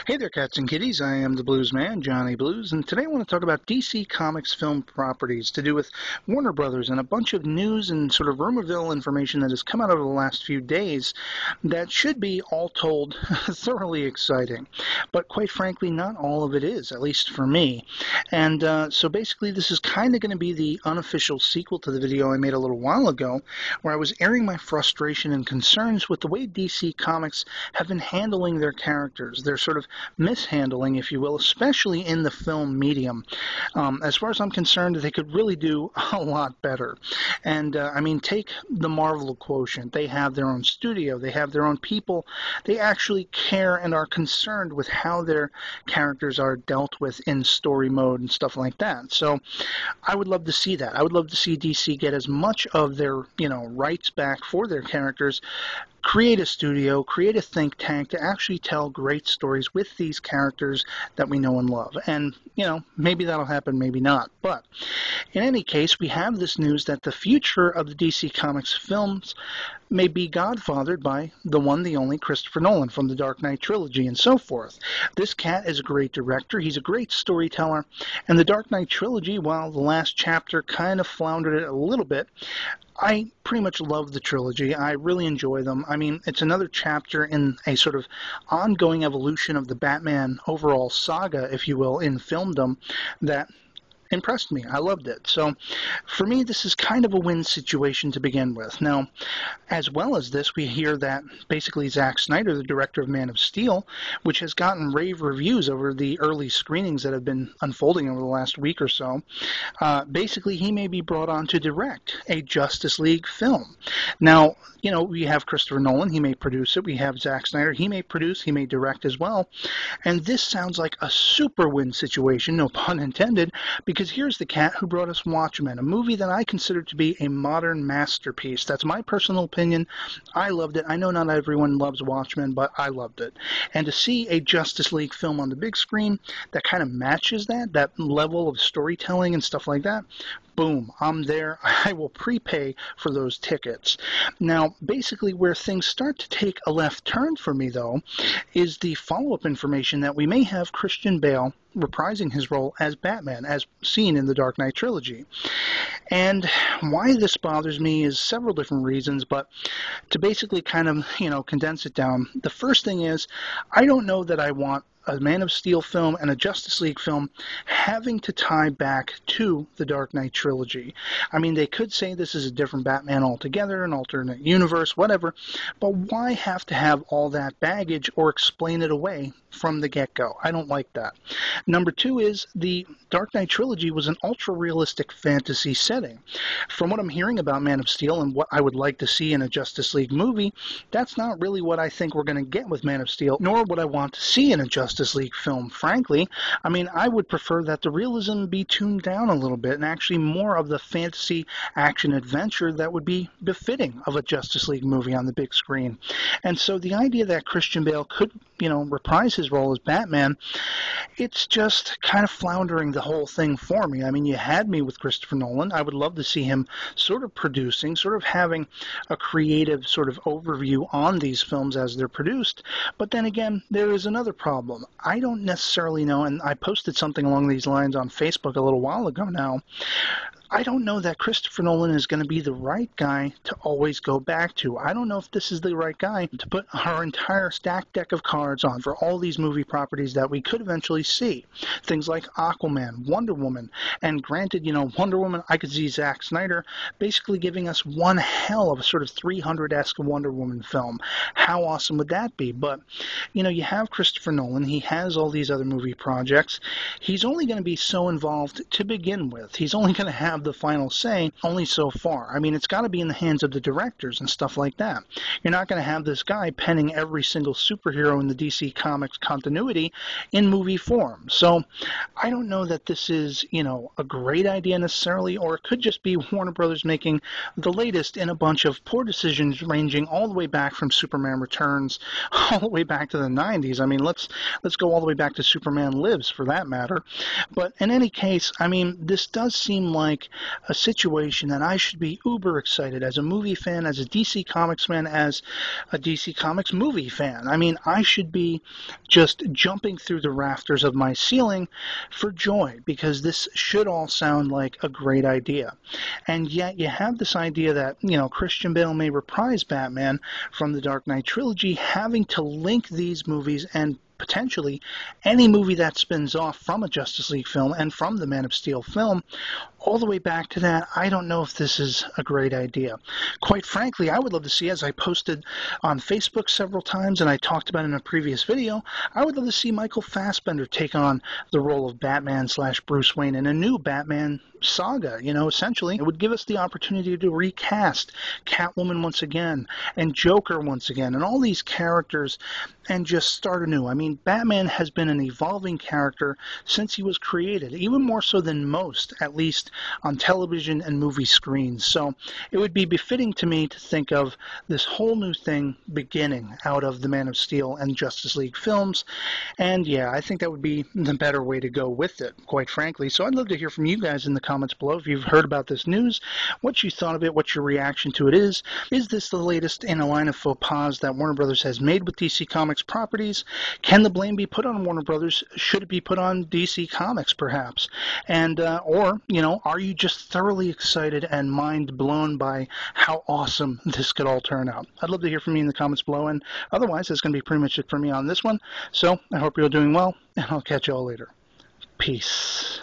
Hey there, cats and kitties. I am the Blues Man, Johnny Blues, and today I want to talk about DC Comics film properties to do with Warner Brothers and a bunch of news and sort of rumorville information that has come out over the last few days that should be, all told, thoroughly exciting. But quite frankly, not all of it is, at least for me. And so basically, this is kind of going to be the unofficial sequel to the video I made a little while ago, where I was airing my frustration and concerns with the way DC Comics have been handling their characters. They're sort of mishandling, if you will, especially in the film medium. As far as I'm concerned, they could really do a lot better. And I mean, take the Marvel quotient. They have their own studio. They have their own people. They actually care and are concerned with how their characters are dealt with in story mode and stuff like that. So I would love to see that. I would love to see DC get as much of their, rights back for their characters, create a studio, create a think tank to actually tell great stories with these characters that we know and love. And, maybe that'll happen, maybe not. But in any case, we have this news that the future of the DC Comics films may be godfathered by the one, the only Christopher Nolan from the Dark Knight trilogy and so forth. This cat is a great director. He's a great storyteller. And the Dark Knight trilogy, while the last chapter kind of floundered it a little bit, I pretty much love the trilogy. I really enjoy them. I mean, it's another chapter in a sort of ongoing evolution of the Batman overall saga, if you will, in filmdom that impressed me. I loved it. So for me, this is kind of a win situation to begin with. Now, as well as this, we hear that basically Zack Snyder, the director of Man of Steel, which has gotten rave reviews over the early screenings that have been unfolding over the last week or so, basically he may be brought on to direct a Justice League film. Now, we have Christopher Nolan. He may produce it. We have Zack Snyder. He may produce. He may direct as well. And this sounds like a super win situation, no pun intended, because here's the cat who brought us Watchmen, a movie that I consider to be a modern masterpiece. That's my personal opinion. I loved it. I know not everyone loves Watchmen, but I loved it. And to see a Justice League film on the big screen that kind of matches that level of storytelling and stuff like that, boom, I'm there. I will prepay for those tickets. Now, basically where things start to take a left turn for me, though, is the follow-up information that we may have Christian Bale reprising his role as Batman, as seen in the Dark Knight trilogy. And why this bothers me is several different reasons, but to basically kind of, condense it down, the first thing is I don't know that I want a Man of Steel film and a Justice League film having to tie back to the Dark Knight trilogy. I mean, they could say this is a different Batman altogether, an alternate universe, whatever, but why have to have all that baggage or explain it away from the get-go? I don't like that. Number two is the Dark Knight trilogy was an ultra-realistic fantasy setting. From what I'm hearing about Man of Steel and what I would like to see in a Justice League movie, that's not really what I think we're going to get with Man of Steel, nor would I want to see in a Justice League film, frankly. I mean, I would prefer that the realism be tuned down a little bit and actually more of the fantasy action adventure that would be befitting of a Justice League movie on the big screen. And so the idea that Christian Bale could, reprise his role as Batman, it's just kind of floundering the whole thing for me. I mean, you had me with Christopher Nolan. I would love to see him sort of producing, sort of having a creative sort of overview on these films as they're produced. But then again, there is another problem. I don't necessarily know, and I posted something along these lines on Facebook a little while ago now. I don't know that Christopher Nolan is going to be the right guy to always go back to. I don't know if this is the right guy to put our entire stacked deck of cards on for all these movie properties that we could eventually see. Things like Aquaman, Wonder Woman, and granted, Wonder Woman, I could see Zack Snyder basically giving us one hell of a sort of 300-esque Wonder Woman film. How awesome would that be? But, you have Christopher Nolan. He has all these other movie projects. He's only going to be so involved to begin with. He's only going to have the final say only so far. I mean, it's got to be in the hands of the directors and stuff like that. You're not going to have this guy penning every single superhero in the DC Comics continuity in movie form. So I don't know that this is, a great idea necessarily, or it could just be Warner Brothers making the latest in a bunch of poor decisions ranging all the way back from Superman Returns all the way back to the 90s. I mean, let's go all the way back to Superman Lives for that matter. But in any case, I mean, this does seem like a situation that I should be uber excited as a movie fan, as a DC Comics fan, as a DC Comics movie fan. I mean, I should be just jumping through the rafters of my ceiling for joy, because this should all sound like a great idea. And yet you have this idea that, Christian Bale may reprise Batman from the Dark Knight trilogy, having to link these movies and potentially any movie that spins off from a Justice League film and from the Man of Steel film, all the way back to that. I don't know if this is a great idea. Quite frankly, I would love to see, as I posted on Facebook several times and I talked about in a previous video, I would love to see Michael Fassbender take on the role of Batman/Bruce Wayne in a new Batman saga. Essentially, it would give us the opportunity to recast Catwoman once again and Joker once again and all these characters and just start anew. I mean, Batman has been an evolving character since he was created, even more so than most, at least on television and movie screens. So it would be befitting to me to think of this whole new thing beginning out of the Man of Steel and Justice League films. And yeah, I think that would be the better way to go with it, quite frankly. So I'd love to hear from you guys in the comments below if you've heard about this news, what you thought of it, what your reaction to it is. Is this the latest in a line of faux pas that Warner Brothers has made with DC Comics properties? Can the blame be put on Warner Brothers? Should it be put on DC Comics, perhaps? And, or, are you just thoroughly excited and mind blown by how awesome this could all turn out? I'd love to hear from you in the comments below, and otherwise, that's going to be pretty much it for me on this one. So I hope you're all doing well, and I'll catch you all later. Peace.